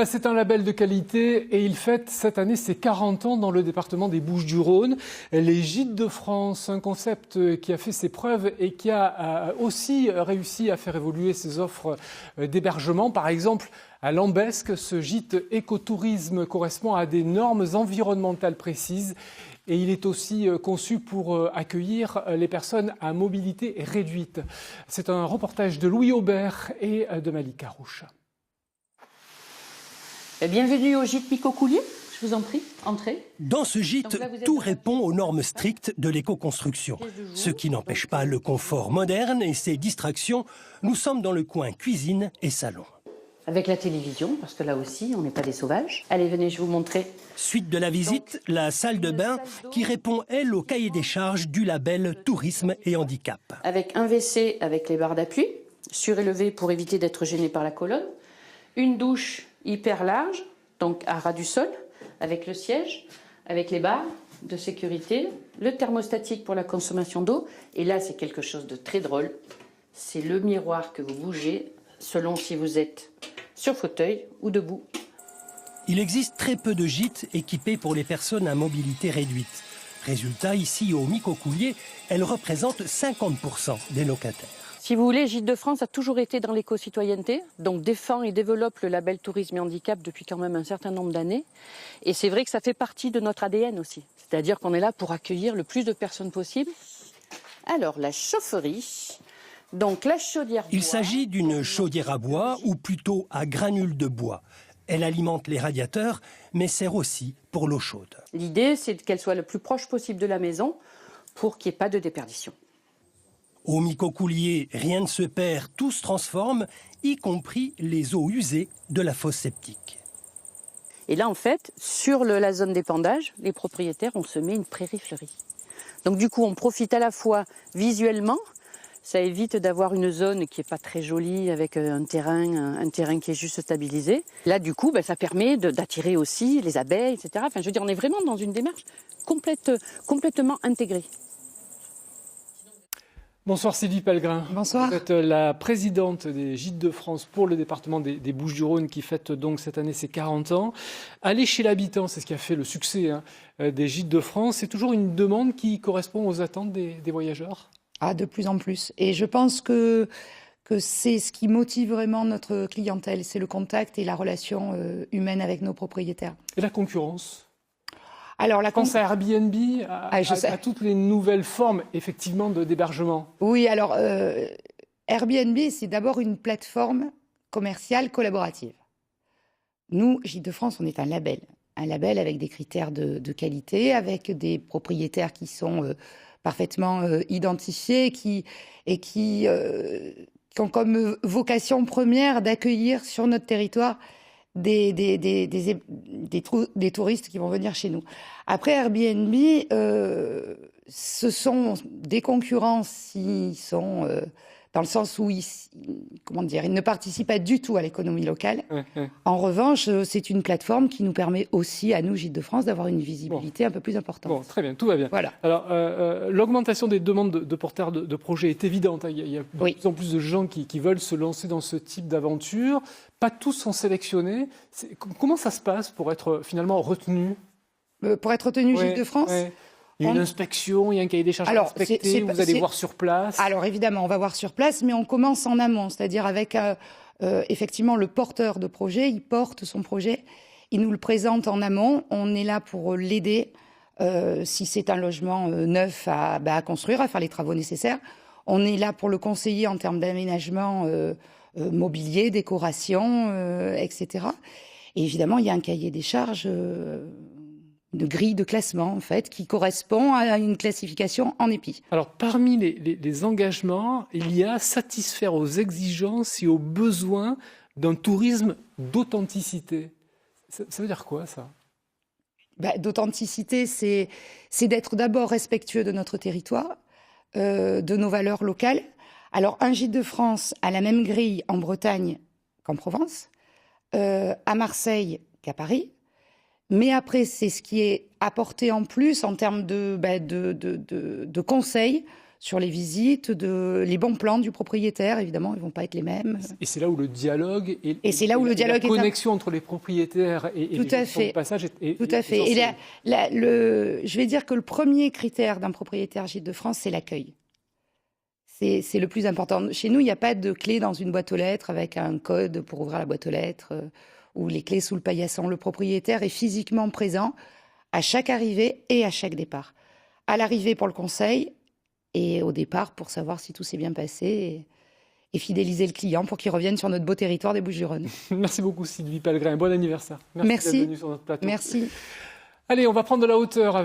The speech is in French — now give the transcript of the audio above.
C'est un label de qualité et il fête cette année ses 40 ans dans le département des Bouches-du-Rhône. Les Gîtes de France, un concept qui a fait ses preuves et qui a aussi réussi à faire évoluer ses offres d'hébergement. Par exemple, à Lambesc, ce gîte écotourisme correspond à des normes environnementales précises et il est aussi conçu pour accueillir les personnes à mobilité réduite. C'est un reportage de Louis Aubert et de Malik Karouche. Bienvenue au gîte Micocoulier, je vous en prie, entrez. Dans ce gîte, tout répond aux normes strictes de l'éco-construction. Ce qui n'empêche pas le confort moderne et ses distractions. Nous sommes dans le coin cuisine et salon. Avec la télévision, parce que là aussi, on n'est pas des sauvages. Allez, venez, je vous montrer. Suite de la visite, la salle de bain qui répond, elle, au cahier des charges du label Tourisme et Handicap. Avec un WC avec les barres d'appui, surélevé pour éviter d'être gêné par la colonne. Une douche hyper large, donc à ras du sol, avec le siège, avec les barres de sécurité, le thermostatique pour la consommation d'eau. Et là, c'est quelque chose de très drôle. C'est le miroir que vous bougez selon si vous êtes sur fauteuil ou debout. Il existe très peu de gîtes équipés pour les personnes à mobilité réduite. Résultat, ici au Micocoulier, elle représente 50% des locataires. Si vous voulez, Gîtes de France a toujours été dans l'éco-citoyenneté, donc défend et développe le label Tourisme et Handicap depuis quand même un certain nombre d'années. Et c'est vrai que ça fait partie de notre ADN aussi. C'est-à-dire qu'on est là pour accueillir le plus de personnes possible. Alors, la chaufferie, donc la chaudière bois. Il s'agit d'une chaudière à bois, ou plutôt à granules de bois. Elle alimente les radiateurs, mais sert aussi pour l'eau chaude. L'idée, c'est qu'elle soit le plus proche possible de la maison pour qu'il n'y ait pas de déperdition. Au Micocoulier, rien ne se perd, tout se transforme, y compris les eaux usées de la fosse septique. Et là, en fait, sur la zone d'épandage, les propriétaires, on se met une prairie fleurie. Donc du coup, on profite à la fois visuellement, ça évite d'avoir une zone qui n'est pas très jolie avec un terrain qui est juste stabilisé. Là, du coup, ça permet d'attirer aussi les abeilles, etc. Enfin, je veux dire, on est vraiment dans une démarche complètement intégrée. Bonsoir Sylvie Pellegrin. Bonsoir. Vous êtes la présidente des Gîtes de France pour le département des Bouches-du-Rhône qui fête donc cette année ses 40 ans. Aller chez l'habitant, c'est ce qui a fait le succès des Gîtes de France. C'est toujours une demande qui correspond aux attentes des voyageurs ? De plus en plus. Et je pense que c'est ce qui motive vraiment notre clientèle, c'est le contact et la relation humaine avec nos propriétaires. Et la concurrence ? Alors, je pense à Airbnb, à toutes les nouvelles formes, effectivement, d'hébergement. Oui, alors, Airbnb, c'est d'abord une plateforme commerciale collaborative. Nous, Gîtes de France, on est un label avec des critères de qualité, avec des propriétaires qui sont parfaitement identifiés et qui ont comme vocation première d'accueillir sur notre territoire des touristes qui vont venir chez nous. Après Airbnb, ce sont des concurrents s'ils sont dans le sens où ils ne participent pas du tout à l'économie locale. En revanche, c'est une plateforme qui nous permet aussi, à nous, Gîtes de France, d'avoir une visibilité un peu plus importante. Bon, très bien, tout va bien. Voilà. Alors, l'augmentation des demandes de porteurs de projets est évidente. Il y a de plus en plus de gens qui veulent se lancer dans ce type d'aventure. Pas tous sont sélectionnés. Comment ça se passe pour être finalement retenu ? Pour être retenu Gîtes de France Il y a une inspection, il y a un cahier des charges à respecter, vous allez voir sur place. Alors évidemment, on va voir sur place, mais on commence en amont, c'est-à-dire avec effectivement le porteur de projet, il porte son projet, il nous le présente en amont, on est là pour l'aider, si c'est un logement neuf à construire, à faire les travaux nécessaires. On est là pour le conseiller en termes d'aménagement mobilier, décoration, etc. Et évidemment, il y a un cahier des charges... de grille de classement, en fait, qui correspond à une classification en EPI. Alors, parmi les engagements, il y a satisfaire aux exigences et aux besoins d'un tourisme d'authenticité. Ça veut dire quoi, ça ? D'authenticité, c'est d'être d'abord respectueux de notre territoire, de nos valeurs locales. Alors, un Gîte de France a la même grille en Bretagne qu'en Provence, à Marseille qu'à Paris. Mais après, c'est ce qui est apporté en plus en termes de conseils sur les visites, les bons plans du propriétaire, évidemment, ils ne vont pas être les mêmes. Et c'est là où le dialogue la connexion entre les propriétaires et les gens de passage est tout à fait. essentielle. Je vais dire que le premier critère d'un propriétaire Gîte de France, c'est l'accueil. C'est le plus important. Chez nous, il n'y a pas de clé dans une boîte aux lettres avec un code pour ouvrir la boîte aux lettres ou les clés sous le paillasson. Le propriétaire est physiquement présent à chaque arrivée et à chaque départ. À l'arrivée pour le conseil et au départ pour savoir si tout s'est bien passé et fidéliser le client pour qu'il revienne sur notre beau territoire des Bouches-du-Rhône. Merci beaucoup Sylvie Pellegrin. Bon anniversaire. Merci d'être venue sur notre plateau. Merci. Allez, on va prendre de la hauteur avec